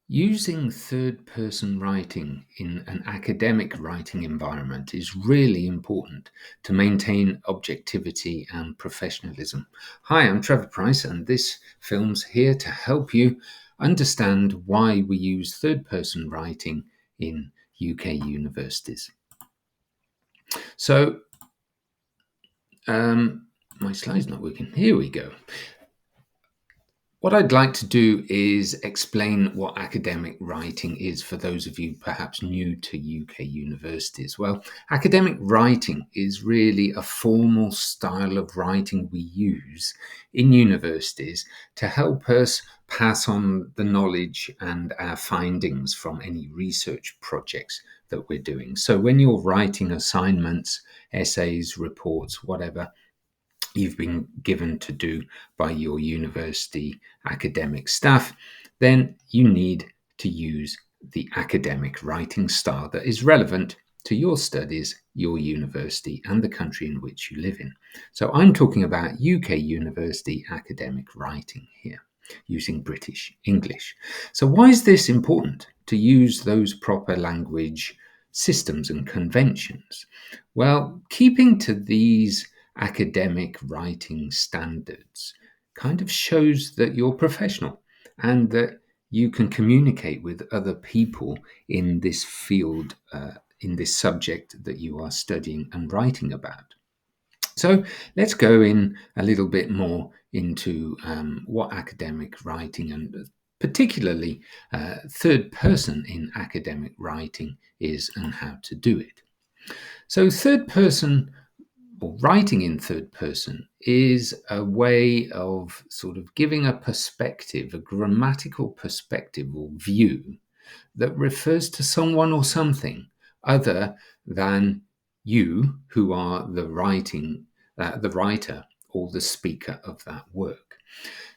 Using third person writing in an academic writing environment is really important to maintain objectivity and professionalism. Hi, I'm Trevor Price, and this film's here to help you understand why we use third person writing in UK universities. So, my slide's not working. Here we go. What I'd like to do is explain what academic writing is for those of you perhaps new to UK universities. Well, academic writing is really a formal style of writing we use in universities to help us pass on the knowledge and our findings from any research projects that we're doing. So when you're writing assignments, essays, reports, whatever, you've been given to do by your university academic staff, then you need to use the academic writing style that is relevant to your studies, your university, and the country in which you live in. So I'm talking about UK university academic writing here, using British English. So why is this important to use those proper language systems and conventions? Well, keeping to these academic writing standards kind of shows that you're professional and that you can communicate with other people in this field, in this subject that you are studying and writing about. So let's go in a little bit more into what academic writing and particularly third person in academic writing is and how to do it. So third person or writing in third person is a way of sort of giving a perspective, a grammatical perspective or view that refers to someone or something other than you, who are the writer or the speaker of that work.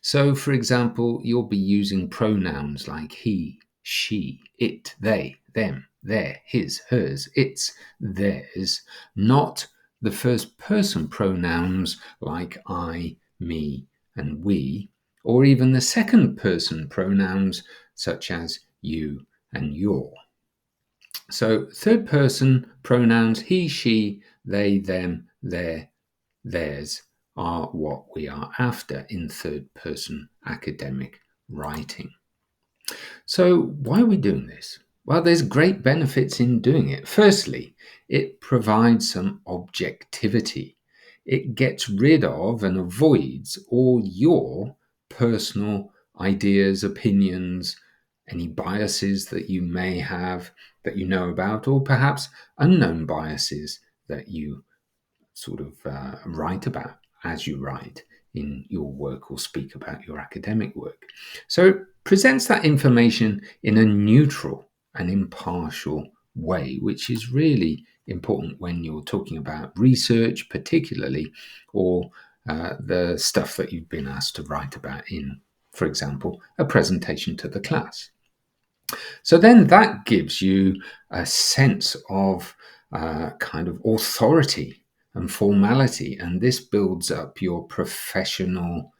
So, for example, you'll be using pronouns like he, she, it, they, them, their, his, hers, its, theirs, not the first person pronouns like I, me, and we, or even the second person pronouns such as you and your. So third person pronouns he, she, they, them, their, theirs are what we are after in third person academic writing. So why are we doing this? Well, there's great benefits in doing it. Firstly, it provides some objectivity. It gets rid of and avoids all your personal ideas, opinions, any biases that you may have that you know about, or perhaps unknown biases that you sort of write about as you write in your work or speak about your academic work. So it presents that information in a neutral and impartial way, which is really important when you're talking about research, particularly, or the stuff that you've been asked to write about in, for example, a presentation to the class. So then that gives you a sense of kind of authority and formality, and this builds up your professional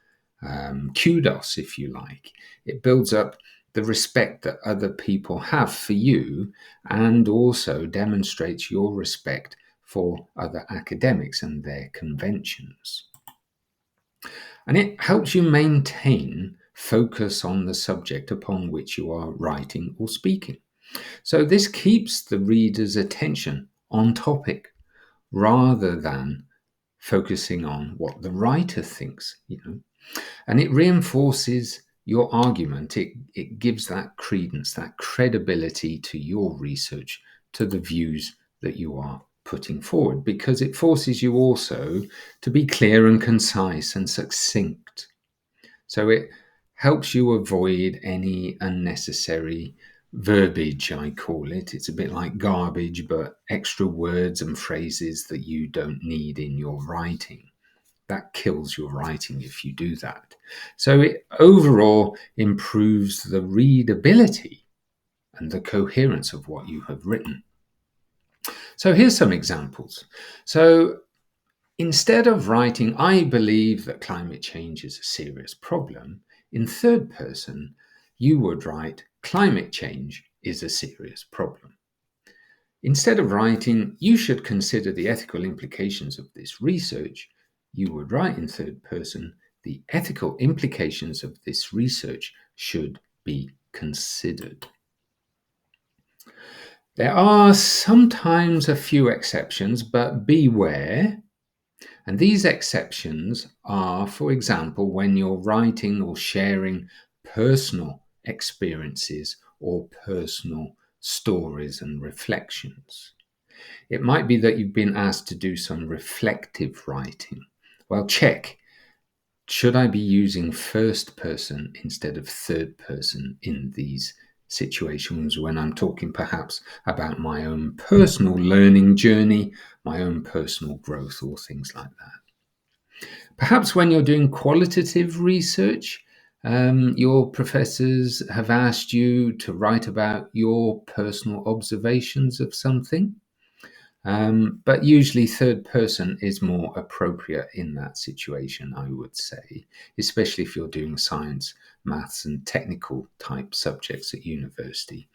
kudos, if you like. It builds up the respect that other people have for you and also demonstrates your respect for other academics and their conventions. And it helps you maintain focus on the subject upon which you are writing or speaking. So this keeps the reader's attention on topic rather than focusing on what the writer thinks, and it reinforces your argument. It gives that credence, that credibility to your research, to the views that you are putting forward, because it forces you also to be clear and concise and succinct. So it helps you avoid any unnecessary verbiage, I call it. It's a bit like garbage, but extra words and phrases that you don't need in your writing. That kills your writing if you do that. So it overall improves the readability and the coherence of what you have written. So here's some examples. So instead of writing, I believe that climate change is a serious problem, in third person, you would write, climate change is a serious problem. Instead of writing, you should consider the ethical implications of this research, you would write in third person, the ethical implications of this research should be considered. There are sometimes a few exceptions, but beware. And these exceptions are, for example, when you're writing or sharing personal experiences or personal stories and reflections. It might be that you've been asked to do some reflective writing. Well, check. Should I be using first person instead of third person in these situations when I'm talking perhaps about my own personal learning journey, my own personal growth, or things like that? Perhaps when you're doing qualitative research, your professors have asked you to write about your personal observations of something. But usually third person is more appropriate in that situation, I would say, especially if you're doing science, maths, and technical type subjects at university.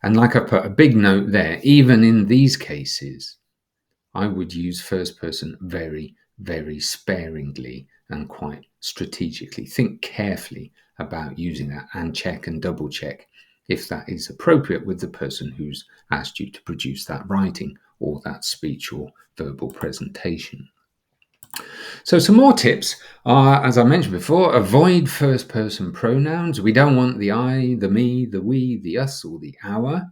And like I put a big note there, even in these cases, I would use first person very, very sparingly and quite strategically. Think carefully about using that and check and double check if that is appropriate with the person who's asked you to produce that writing or that speech or verbal presentation. So some more tips are, as I mentioned before, avoid first person pronouns. We don't want the I, the me, the we, the us, or the our.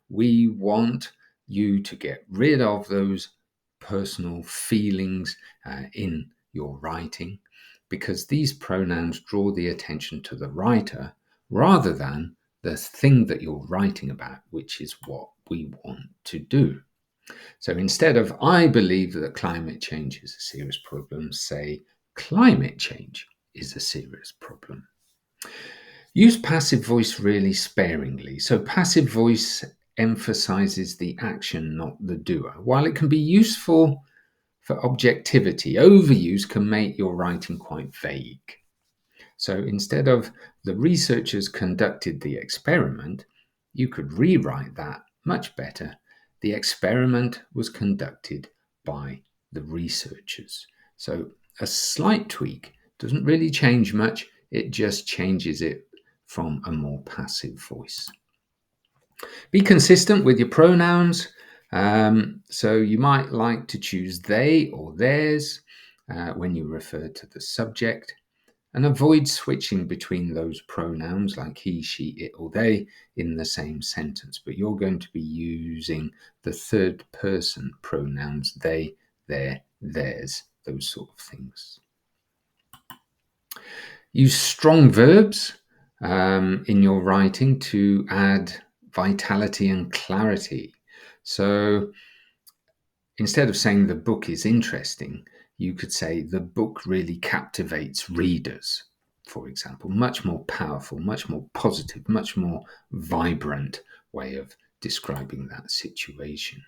We want you to get rid of those personal feelings in your writing, because these pronouns draw the attention to the writer rather than the thing that you're writing about, which is what we want to do. So instead of I believe that climate change is a serious problem, say climate change is a serious problem. Use passive voice really sparingly. So passive voice emphasizes the action, not the doer. While it can be useful for objectivity, overuse can make your writing quite vague. So instead of the researchers conducted the experiment, you could rewrite that much better. The experiment was conducted by the researchers. So a slight tweak doesn't really change much. It just changes it from a more passive voice. Be consistent with your pronouns. So you might like to choose they or theirs when you refer to the subject, and avoid switching between those pronouns like he, she, it, or they in the same sentence. But you're going to be using the third person pronouns they, their, theirs, those sort of things. Use strong verbs in your writing to add vitality and clarity. So instead of saying the book is interesting, you could say the book really captivates readers, for example. Much more powerful, much more positive, much more vibrant way of describing that situation.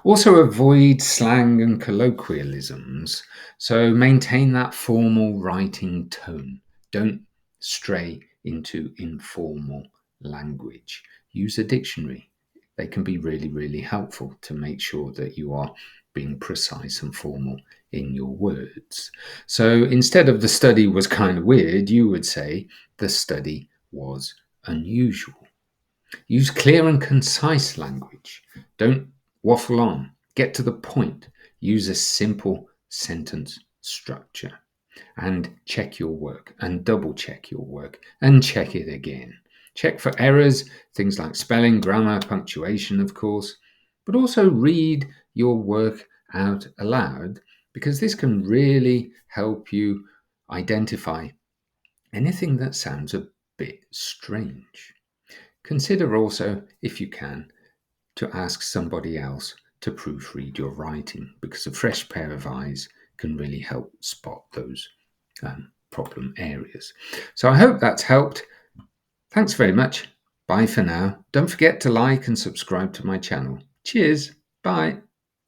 Also avoid slang and colloquialisms. So maintain that formal writing tone. Don't stray into informal language. Use a dictionary. They can be really, really helpful to make sure that you are being precise and formal in your words. So instead of the study was kind of weird, you would say the study was unusual. Use clear and concise language. Don't waffle on. Get to the point. Use a simple sentence structure. And check your work and double check your work and check it again. Check for errors, things like spelling, grammar, punctuation, of course, but also read your work out aloud, because this can really help you identify anything that sounds a bit strange. Consider also, if you can, to ask somebody else to proofread your writing, because a fresh pair of eyes can really help spot those problem areas. So I hope that's helped. Thanks very much. Bye for now. Don't forget to like and subscribe to my channel. Cheers. Bye.